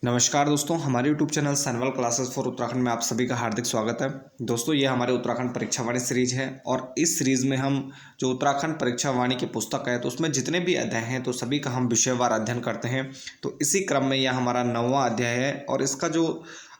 नमस्कार दोस्तों, हमारे YouTube channel Sanwal classes for Uttarakhand में आप सभी का हार्दिक स्वागत है। दोस्तों, ये हमारे उत्तराखंड परीक्षा वाणी सीरीज है और इस सीरीज में हम जो उत्तराखंड परीक्षा वाणी की पुस्तक है तो उसमें जितने भी अध्याय हैं तो सभी का हम विषयवार अध्ययन करते हैं। तो इसी क्रम में यह हमारा 9वां अध्याय है और इसका जो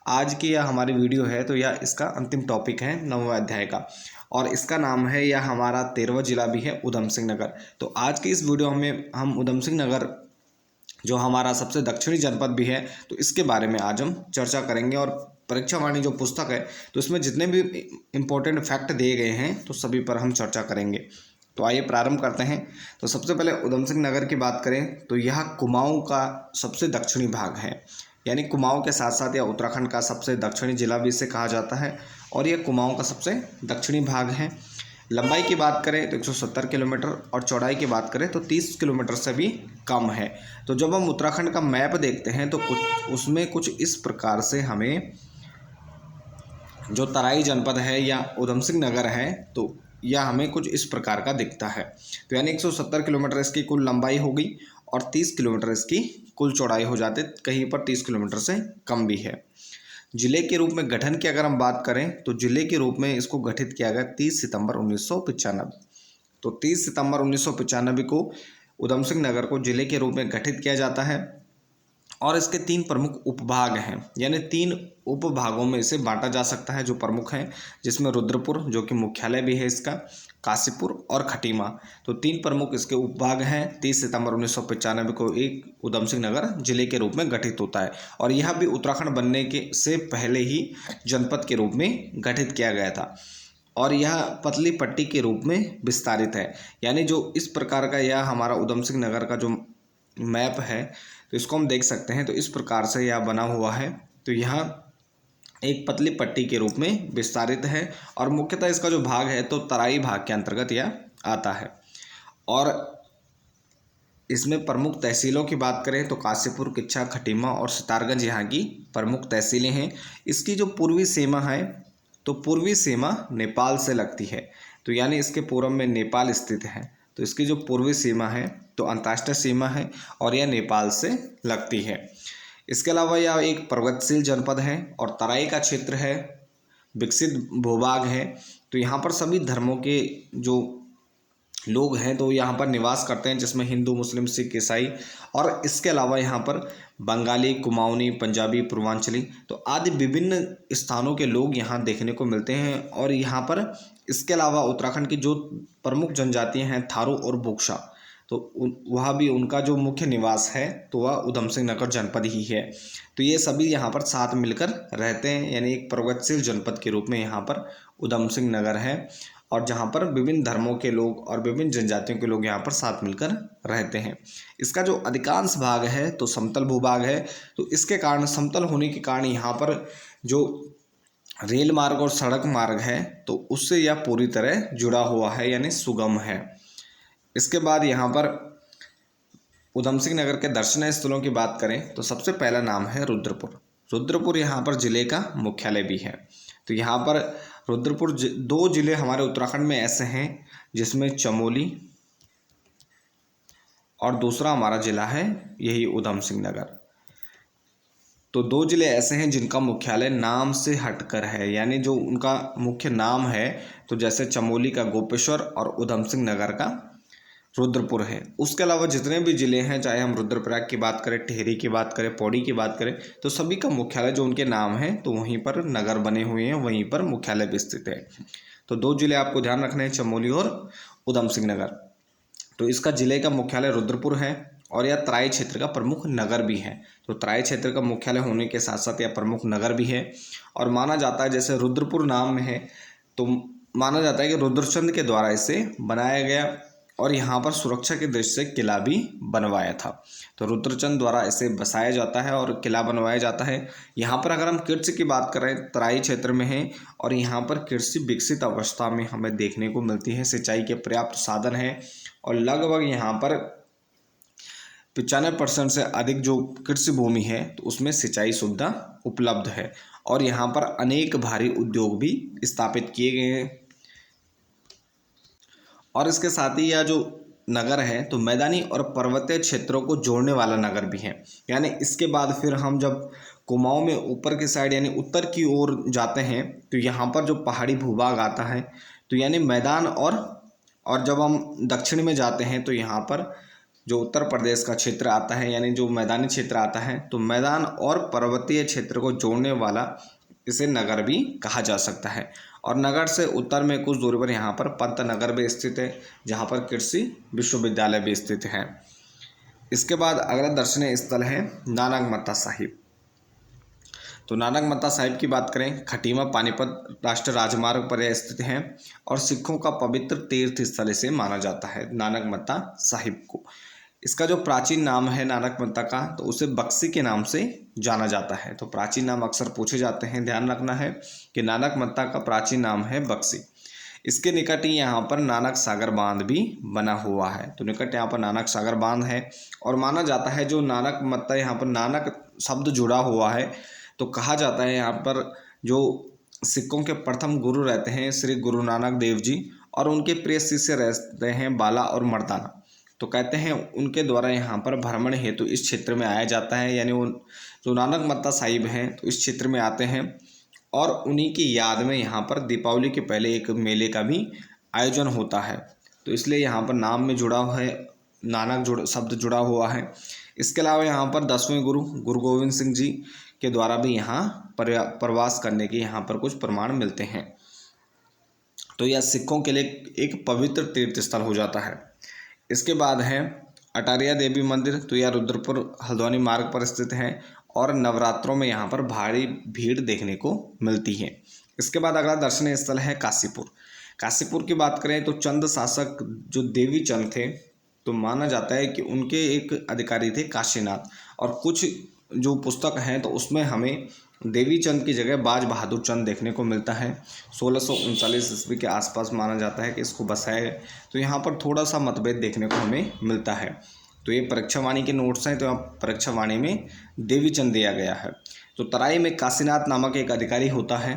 आज की यह हमारी वीडियो है तो यह इसका अंतिम टॉपिक है 9वें अध्याय का, और इसका नाम है, यह हमारा 13वां जिला भी है उधम सिंह नगर। तो आज की इस वीडियो में हम उधम सिंह नगर जो हमारा सबसे दक्षिणी जनपद भी है तो इसके बारे में आज हम चर्चा करेंगे। और परीक्षा वाणी जो पुस्तक है तो इसमें जितने भी इम्पोर्टेंट फैक्ट दिए गए हैं तो सभी पर हम चर्चा करेंगे। तो आइए प्रारंभ करते हैं। तो सबसे पहले उधम सिंह नगर की बात करें तो यह कुमाऊं का सबसे दक्षिणी भाग है, यानी कुमाऊं के साथ साथ यह उत्तराखंड का सबसे दक्षिणी जिला भी इसे कहा जाता है और यह कुमाऊं का सबसे दक्षिणी भाग है। लंबाई की बात करें तो 170 किलोमीटर और चौड़ाई की बात करें तो 30 किलोमीटर से भी कम है। तो जब हम उत्तराखंड का मैप देखते हैं तो कुछ इस प्रकार से हमें जो तराई जनपद है या उधम सिंह नगर है तो यह हमें कुछ इस प्रकार का दिखता है। तो यानी 170 किलोमीटर इसकी कुल लंबाई होगी और 30 किलोमीटर इसकी कुल चौड़ाई हो जाते, कहीं पर 30 किलोमीटर से कम भी है। जिले के रूप में गठन की अगर हम बात करें तो जिले के रूप में इसको गठित किया गया 30 सितंबर 1995। तो 30 सितंबर 1995 को उधम सिंह नगर को जिले के रूप में गठित किया जाता है और इसके 3 प्रमुख उपभाग हैं, यानी 3 उपभागों में इसे बांटा जा सकता है जो प्रमुख हैं, जिसमें रुद्रपुर जो कि मुख्यालय भी है इसका, काशीपुर और खटीमा। तो 3 प्रमुख इसके उपभाग हैं। 30 सितंबर 1995 को एक उधम सिंह नगर जिले के रूप में गठित होता है और यह भी उत्तराखंड बनने के से पहले ही जनपद के रूप में गठित किया गया था और यह पतली पट्टी के रूप में विस्तारित है। यानी जो इस प्रकार का यह हमारा उधम सिंह नगर का जो मैप है तो इसको हम देख सकते हैं। तो इस प्रकार से यह बना हुआ है। तो यह एक पतली पट्टी के रूप में विस्तारित है और मुख्यतः इसका जो भाग है तो तराई भाग के अंतर्गत यह आता है। और इसमें प्रमुख तहसीलों की बात करें तो काशीपुर, किच्छा, खटीमा और सितारगंज यहाँ की प्रमुख तहसीलें हैं। इसकी जो पूर्वी सीमा है तो पूर्वी सीमा नेपाल से लगती है। तो यानी इसके पूर्व में नेपाल स्थित है। तो इसकी जो पूर्वी सीमा है तो अंतर्राष्ट्रीय सीमा है और यह नेपाल से लगती है। इसके अलावा यह एक प्रगतिशील जनपद है और तराई का क्षेत्र है, विकसित भूभाग है। तो यहाँ पर सभी धर्मों के जो लोग हैं तो यहाँ पर निवास करते हैं, जिसमें हिंदू, मुस्लिम, सिख, ईसाई और इसके अलावा यहाँ पर बंगाली, कुमाऊनी, पंजाबी, पूर्वांचली तो आदि विभिन्न स्थानों के लोग यहाँ देखने को मिलते हैं। और यहाँ पर इसके अलावा उत्तराखंड की जो प्रमुख जनजातियाँ हैं थारू और बुक्शा, तो वह भी उनका जो मुख्य निवास है तो वह उधम सिंह नगर जनपद ही है। तो ये सभी यहाँ पर साथ मिलकर रहते हैं, यानी एक प्रगतिशील जनपद के रूप में यहाँ पर उधम सिंह नगर है और जहाँ पर विभिन्न धर्मों के लोग और विभिन्न जनजातियों के लोग यहाँ पर साथ मिलकर रहते हैं। इसका जो अधिकांश भाग है तो समतल भूभाग है। तो इसके कारण, समतल होने के कारण यहाँ पर जो रेल मार्ग और सड़क मार्ग है तो उससे यह पूरी तरह जुड़ा हुआ है, यानी सुगम है। इसके बाद यहाँ पर उधम सिंह नगर के दर्शनीय स्थलों की बात करें तो सबसे पहला नाम है रुद्रपुर। रुद्रपुर यहाँ पर जिले का मुख्यालय भी है। तो यहाँ पर रुद्रपुर 2 जिले हमारे उत्तराखंड में ऐसे हैं जिसमें चमोली और दूसरा हमारा जिला है यही उधम सिंह नगर। तो 2 जिले ऐसे हैं जिनका मुख्यालय नाम से हटकर है, यानी जो उनका मुख्य नाम है तो जैसे चमोली का गोपेश्वर और उधम सिंह नगर का रुद्रपुर है। उसके अलावा जितने भी ज़िले हैं, चाहे हम रुद्रप्रयाग की बात करें, टिहरी की बात करें, पौड़ी की बात करें, तो सभी का मुख्यालय जो उनके नाम है तो वहीं पर नगर बने हुए हैं, वहीं पर मुख्यालय भी स्थित है। तो 2 जिले आपको ध्यान रखने हैं, चमोली और उधम सिंह नगर। तो इसका जिले का मुख्यालय रुद्रपुर है और यह तराई क्षेत्र का प्रमुख नगर भी है। तो तराई क्षेत्र का मुख्यालय होने के साथ साथ यह प्रमुख नगर भी है और माना जाता है, जैसे रुद्रपुर नाम में है तो माना जाता है कि रुद्रचंद के द्वारा इसे बनाया गया और यहाँ पर सुरक्षा के दृष्टि से किला भी बनवाया था। तो रुद्रचंद द्वारा इसे बसाया जाता है और किला बनवाया जाता है। यहाँ पर अगर हम कृषि की बात करें, तराई क्षेत्र में है और यहाँ पर कृषि विकसित अवस्था में हमें देखने को मिलती है। सिंचाई के पर्याप्त साधन हैं और लगभग यहाँ पर 95% से अधिक जो कृषि भूमि है तो उसमें सिंचाई सुविधा उपलब्ध है और यहाँ पर अनेक भारी उद्योग भी स्थापित किए गए हैं। और इसके साथ ही यह जो नगर है तो मैदानी और पर्वतीय क्षेत्रों को जोड़ने वाला नगर भी है। यानी इसके बाद फिर हम जब कुमाऊं में ऊपर की साइड यानी उत्तर की ओर जाते हैं तो यहाँ पर जो पहाड़ी भूभाग आता है तो यानी मैदान और जब हम दक्षिण में जाते हैं तो यहाँ पर जो उत्तर प्रदेश का क्षेत्र आता है यानी जो मैदानी क्षेत्र आता है तो मैदान और पर्वतीय क्षेत्र को जोड़ने वाला इसे नगर भी कहा जा सकता है। और नगर से उत्तर में कुछ दूरी पर यहाँ पर पंतनगर भी स्थित है जहाँ पर कृषि विश्वविद्यालय भी स्थित है। इसके बाद अगला दर्शनीय स्थल है नानक मत्ता साहिब। तो नानक मत्ता साहिब की बात करें, खटीमा पानीपत राष्ट्रीय राजमार्ग पर यह स्थित है और सिखों का पवित्र तीर्थ स्थल इसे माना जाता है नानक मत्ता साहिब को। इसका जो प्राचीन नाम है नानक मत्ता का तो उसे बक्सी के नाम से जाना जाता है। तो प्राचीन नाम अक्सर पूछे जाते हैं, ध्यान रखना है कि नानक मत्ता का प्राचीन नाम है बक्सी। इसके निकट ही यहाँ पर नानक सागर बांध भी बना हुआ है। तो निकट यहाँ पर नानक सागर बांध है और माना जाता है जो नानक मत्ता यहाँ पर नानक शब्द जुड़ा हुआ है तो कहा जाता है यहाँ पर जो सिखों के प्रथम गुरु रहते हैं श्री गुरु नानक देव जी और उनके प्रिय शिष्य रहते हैं बाला और मर्दाना। तो कहते हैं उनके द्वारा यहाँ पर भ्रमण हेतु इस क्षेत्र में आया जाता है। यानी वो जो नानक मत्ता साहिब हैं तो इस क्षेत्र में आते हैं और उन्हीं की याद में यहाँ पर दीपावली के पहले एक मेले का भी आयोजन होता है। तो इसलिए यहाँ पर नाम में जुड़ा हुआ है नानक शब्द जुड़ा हुआ है। इसके अलावा यहाँ पर 10वें गुरु गोविंद सिंह जी के द्वारा भी यहाँ प्रवास करने के यहाँ पर कुछ प्रमाण मिलते हैं। तो यह सिखों के लिए एक पवित्र तीर्थ स्थल हो जाता है। इसके बाद है अटारिया देवी मंदिर। तो यह रुद्रपुर हल्द्वानी मार्ग पर स्थित है और नवरात्रों में यहाँ पर भारी भीड़ देखने को मिलती है। इसके बाद अगला दर्शनीय स्थल है काशीपुर। काशीपुर की बात करें तो चंद शासक जो देवी चंद थे तो माना जाता है कि उनके एक अधिकारी थे काशीनाथ और कुछ जो पुस्तक हैं तो उसमें हमें देवी चंद की जगह बाज बहादुर चंद देखने को मिलता है। 1639 ईस्वी के आसपास माना जाता है कि इसको बसाया है। तो यहाँ पर थोड़ा सा मतभेद देखने को हमें मिलता है। तो ये परीक्षावाणी के नोट्स हैं तो यहाँ परीक्षावाणी में देवी चंद दिया गया है। तो तराई में काशीनाथ नामक एक अधिकारी होता है,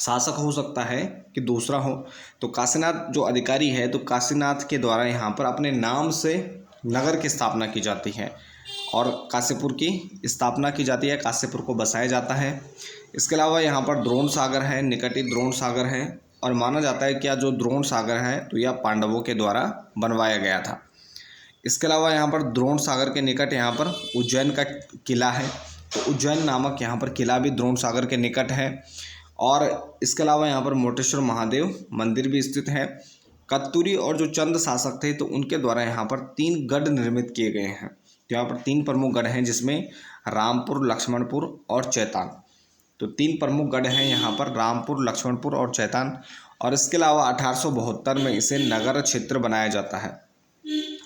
शासक हो सकता है कि दूसरा हो। तो काशीनाथ जो अधिकारी है तो काशीनाथ के द्वारा यहाँ पर अपने नाम से नगर की स्थापना की जाती है और काशीपुर की स्थापना की जाती है, काशीपुर को बसाया जाता है। इसके अलावा यहाँ पर द्रोण सागर है, निकट ही द्रोण सागर है और माना जाता है कि जो द्रोण सागर है तो यह पांडवों के द्वारा बनवाया गया था। इसके अलावा यहाँ पर द्रोण सागर के निकट यहाँ पर उज्जैन का किला है। तो उज्जैन नामक यहाँ पर किला भी द्रोण सागर के निकट है। और इसके अलावा यहाँ पर मोटेश्वर महादेव मंदिर भी स्थित है। कत्तूरी और जो चंद शासक थे तो उनके द्वारा यहाँ पर 3 गढ़ निर्मित किए गए हैं। तो यहाँ पर 3 प्रमुख गढ़ हैं जिसमें रामपुर, लक्ष्मणपुर और चैतान। तो 3 प्रमुख गढ़ हैं यहाँ पर, रामपुर, लक्ष्मणपुर और चैतान। और इसके अलावा 1872 में इसे नगर क्षेत्र बनाया जाता है।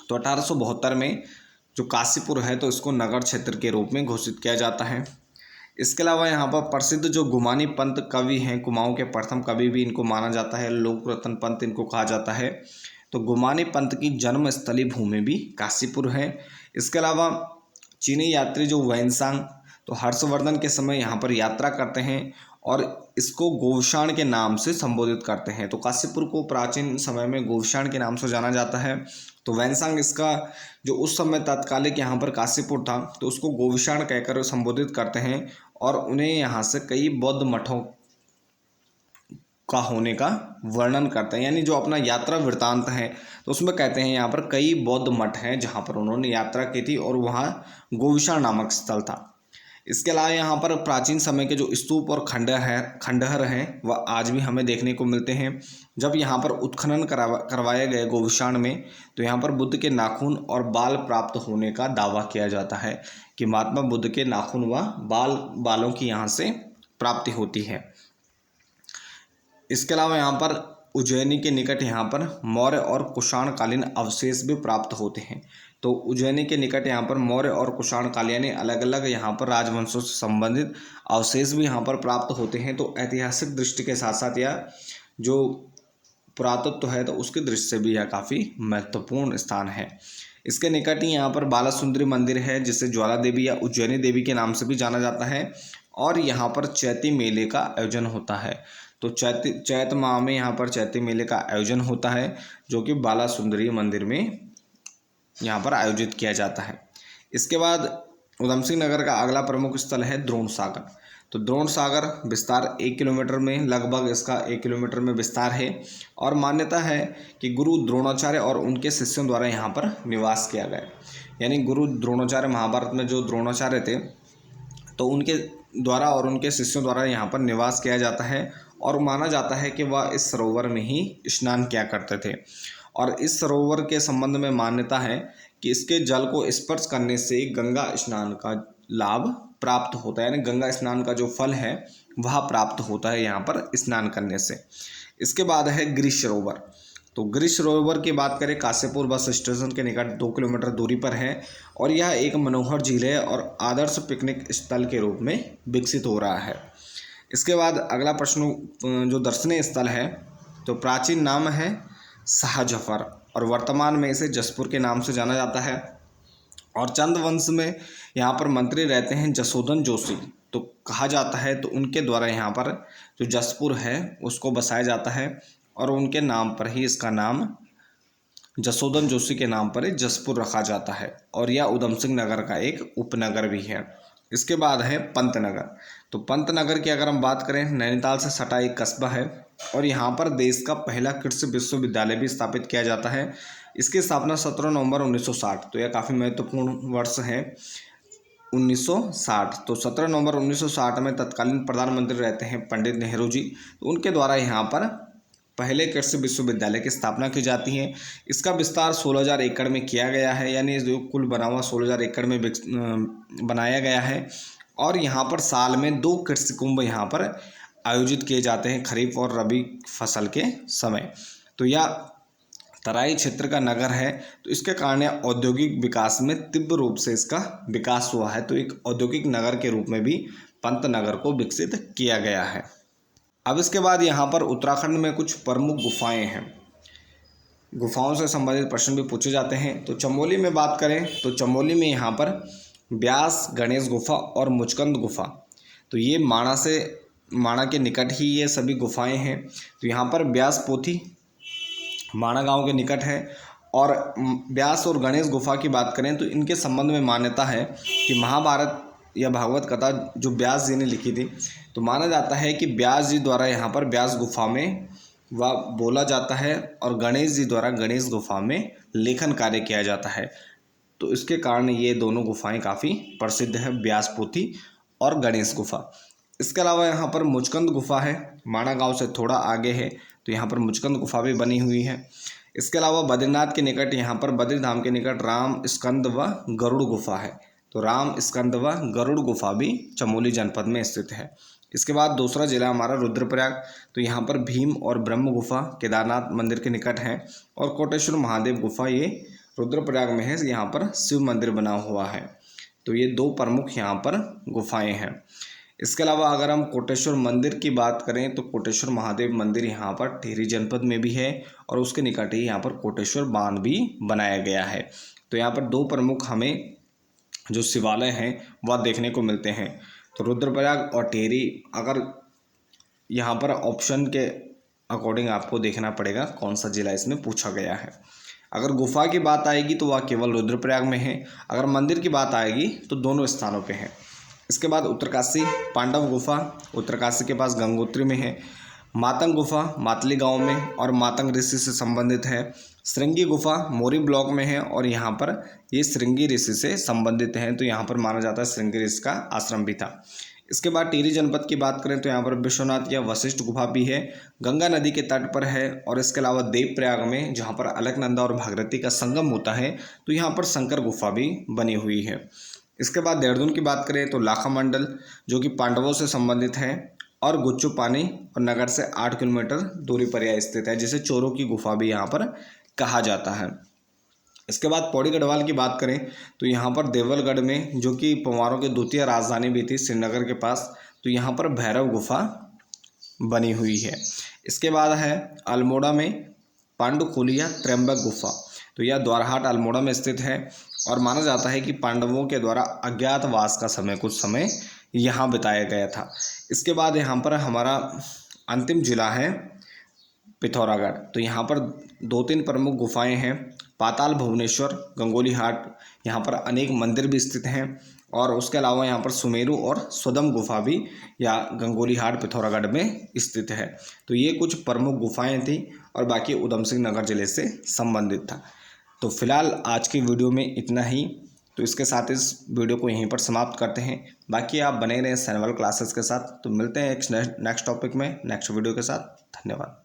तो 1872 में जो काशीपुर है तो इसको नगर क्षेत्र के रूप में घोषित किया जाता है। इसके अलावा यहाँ पर प्रसिद्ध जो गुमानी पंत कवि हैं, कुमाऊं के प्रथम कवि भी इनको माना जाता है, लोक रतन पंत इनको कहा जाता है। तो गुमानी पंत की जन्मस्थली भूमि भी काशीपुर है। इसके अलावा चीनी यात्री जो वैनसांग तो हर्षवर्धन के समय यहाँ पर यात्रा करते हैं और इसको गोवशाण के नाम से संबोधित करते हैं। तो काशीपुर को प्राचीन समय में गोवशाण के नाम से जाना जाता है। तो वैनसांग इसका जो उस समय तात्कालिक यहाँ पर काशीपुर था तो उसको गोवशाण कहकर संबोधित करते हैं और उन्हें यहाँ से कई बौद्ध मठों का होने का वर्णन करते हैं। यानी जो अपना यात्रा वृत्तांत है तो उसमें कहते हैं यहाँ पर कई बौद्ध मठ हैं जहाँ पर उन्होंने यात्रा की थी और वहाँ गोवशाण नामक स्थल था। इसके अलावा यहाँ पर प्राचीन समय के जो स्तूप और खंडहर हैं वह आज भी हमें देखने को मिलते हैं। जब यहाँ पर उत्खनन करवाए गए गोवशाण में तो यहाँ पर बुद्ध के नाखून और बाल प्राप्त होने का दावा किया जाता है कि महात्मा बुद्ध के नाखून व बालों की यहाँ से प्राप्ति होती है। इसके अलावा यहाँ पर उज्जैनी के निकट यहाँ पर मौर्य और कुषाण कालीन अवशेष भी प्राप्त होते हैं। तो उज्जैनी के निकट यहाँ पर मौर्य और कुषाण काल यानी अलग अलग यहाँ पर राजवंशों से संबंधित अवशेष भी यहाँ पर प्राप्त होते हैं। तो ऐतिहासिक दृष्टि के साथ साथ यह जो पुरातत्व है तो उसकी दृष्टि से भी यह काफ़ी महत्वपूर्ण स्थान है। इसके निकट ही यहाँ पर बालासुंदरी मंदिर है जिसे ज्वाला देवी या उज्जैनी देवी के नाम से भी जाना जाता है और यहाँ पर चैती मेले का आयोजन होता है। तो चैत माह में यहाँ पर चैती मेले का आयोजन होता है जो कि बालासुंदरी मंदिर में यहाँ पर आयोजित किया जाता है। इसके बाद उधम सिंह नगर का अगला प्रमुख स्थल है द्रोण सागर। तो द्रोण सागर विस्तार 1 किलोमीटर में, लगभग इसका 1 किलोमीटर में विस्तार है और मान्यता है कि गुरु द्रोणाचार्य और उनके शिष्यों द्वारा यहाँ पर निवास किया गया। यानी गुरु द्रोणाचार्य, महाभारत में जो द्रोणाचार्य थे तो उनके द्वारा और उनके शिष्यों द्वारा यहाँ पर निवास किया जाता है और माना जाता है कि वह इस सरोवर में ही स्नान किया करते थे। और इस सरोवर के संबंध में मान्यता है कि इसके जल को स्पर्श करने से गंगा स्नान का लाभ प्राप्त होता है, यानी गंगा स्नान का जो फल है वह प्राप्त होता है यहाँ पर स्नान करने से। इसके बाद है गिरीश सरोवर। तो गिरीश सरोवर की बात करें, काशीपुर बस स्टेशन के निकट 2 किलोमीटर दूरी पर है और यह एक मनोहर झील है और आदर्श पिकनिक स्थल के रूप में विकसित हो रहा है। इसके बाद अगला प्रश्न जो दर्शनीय स्थल है, तो प्राचीन नाम है शाहजफर और वर्तमान में इसे जसपुर के नाम से जाना जाता है। और चंद वंश में यहाँ पर मंत्री रहते हैं जसोधन जोशी, तो कहा जाता है तो उनके द्वारा यहाँ पर जो जसपुर है उसको बसाया जाता है और उनके नाम पर ही इसका नाम, जसोधन जोशी के नाम पर ही जसपुर रखा जाता है और यह उधम सिंह नगर का एक उपनगर भी है। इसके बाद है पंतनगर। तो पंतनगर की अगर हम बात करें, नैनीताल से सटा एक कस्बा है और यहाँ पर देश का पहला कृषि विश्वविद्यालय भी स्थापित किया जाता है। इसकी स्थापना 17 नवंबर 1960, तो यह काफ़ी महत्वपूर्ण वर्ष है 1960। तो 17 नवंबर 1960 में तत्कालीन प्रधानमंत्री रहते हैं पंडित नेहरू जी, तो उनके द्वारा यहाँ पर पहले कृषि विश्वविद्यालय की स्थापना की जाती है। इसका विस्तार 16,000 एकड़ में किया गया है, यानी जो कुल बना हुआ 16,000 एकड़ में बनाया गया है। और यहाँ पर साल में 2 कृषि कुंभ यहाँ पर आयोजित किए जाते हैं, खरीफ और रबी फसल के समय। तो यह तराई क्षेत्र का नगर है, तो इसके कारण औद्योगिक विकास में तीव्र रूप से इसका विकास हुआ है। तो एक औद्योगिक नगर के रूप में भी पंतनगर को विकसित किया गया है। अब इसके बाद यहाँ पर उत्तराखंड में कुछ प्रमुख गुफाएं हैं। गुफाओं से संबंधित प्रश्न भी पूछे जाते हैं। तो चमोली में बात करें तो चमोली में यहाँ पर ब्यास गणेश गुफा और मुचकंद गुफा, तो ये माणा के निकट ही ये सभी गुफाएं हैं। तो यहाँ पर ब्यास पोथी माणा गांव के निकट है और ब्यास और गणेश गुफा की बात करें तो इनके संबंध में मान्यता है कि महाभारत या भागवत कथा जो व्यास जी ने लिखी थी, तो माना जाता है कि व्यास जी द्वारा यहाँ पर ब्यास गुफा में वह बोला जाता है और गणेश जी द्वारा गणेश गुफा में लेखन कार्य किया जाता है। तो इसके कारण ये दोनों गुफाएं काफ़ी प्रसिद्ध है, ब्यास पोथी और गणेश गुफा। इसके अलावा यहाँ पर मुचकंद गुफा है, माणा गांव से थोड़ा आगे है, तो यहाँ पर मुचकंद गुफा भी बनी हुई है। इसके अलावा बद्रीनाथ के निकट, यहाँ पर बद्री धाम के निकट राम स्कंद व गरुड़ गुफा है। तो राम स्कंद व गरुड़ गुफा भी चमोली जनपद में स्थित है। इसके बाद दूसरा जिला हमारा रुद्रप्रयाग, तो यहाँ पर भीम और ब्रह्म गुफा केदारनाथ मंदिर के निकट है और कोटेश्वर महादेव गुफा ये रुद्रप्रयाग में है, यहाँ पर शिव मंदिर बना हुआ है। तो ये 2 प्रमुख यहाँ पर गुफाएं हैं। इसके अलावा अगर हम कोटेश्वर मंदिर की बात करें तो कोटेश्वर महादेव मंदिर यहाँ पर टिहरी जनपद में भी है और उसके निकट ही यहाँ पर कोटेश्वर बांध भी बनाया गया है। तो यहाँ पर 2 प्रमुख हमें जो शिवालय हैं वह देखने को मिलते हैं। तो रुद्रप्रयाग और टिहरी, अगर यहाँ पर ऑप्शन के अकॉर्डिंग आपको देखना पड़ेगा कौन सा जिला इसमें पूछा गया है। अगर गुफा की बात आएगी तो वह केवल रुद्रप्रयाग में है, अगर मंदिर की बात आएगी तो दोनों स्थानों पे है। इसके बाद उत्तरकाशी पांडव गुफा उत्तरकाशी के पास गंगोत्री में है। मातंग गुफा मातली गांव में और मातंग ऋषि से संबंधित है। श्रृंगी गुफा मोरी ब्लॉक में है और यहाँ पर ये श्रृंगी ऋषि से संबंधित है, तो यहाँ पर माना जाता है श्रृंगी ऋषि का आश्रम भी था। इसके बाद टिहरी जनपद की बात करें तो यहाँ पर विश्वनाथ या वशिष्ठ गुफा भी है, गंगा नदी के तट पर है। और इसके अलावा देवप्रयाग में जहाँ पर अलकनंदा और भागीरथी का संगम होता है, तो यहाँ पर शंकर गुफा भी बनी हुई है। इसके बाद देहरादून की बात करें तो लाखा मंडल जो कि पांडवों से संबंधित है और गुच्चू पानी और नगर से 8 किलोमीटर दूरी पर यह स्थित है, जिसे चोरों की गुफा भी यहाँ पर कहा जाता है। इसके बाद पौड़ी गढ़वाल की बात करें तो यहाँ पर देवलगढ़ में जो कि पंवारों की द्वितीय राजधानी भी थी श्रीनगर के पास, तो यहाँ पर भैरव गुफा बनी हुई है। इसके बाद है अल्मोड़ा में पांडुकुलिया त्र्यंबक गुफा, तो यह द्वारहाट अल्मोड़ा में स्थित है और माना जाता है कि पांडवों के द्वारा अज्ञातवास का समय कुछ समय यहाँ बिताया गया था। इसके बाद यहाँ पर हमारा अंतिम जिला है पिथौरागढ़, तो यहाँ पर 2-3 प्रमुख गुफाएं हैं। पाताल भुवनेश्वर, गंगोली हाट, यहाँ पर अनेक मंदिर भी स्थित हैं और उसके अलावा यहाँ पर सुमेरु और स्वदम गुफा भी या गंगोली हाट पिथौरागढ़ में स्थित है। तो ये कुछ प्रमुख गुफाएं थी और बाकी उधम सिंह नगर जिले से संबंधित था। तो फिलहाल आज की वीडियो में इतना ही। तो इसके साथ इस वीडियो को यहीं पर समाप्त करते हैं। बाकी आप बने रहें सैनवल क्लासेस के साथ। तो मिलते हैं एक नेक्स्ट टॉपिक में नेक्स्ट वीडियो के साथ। धन्यवाद।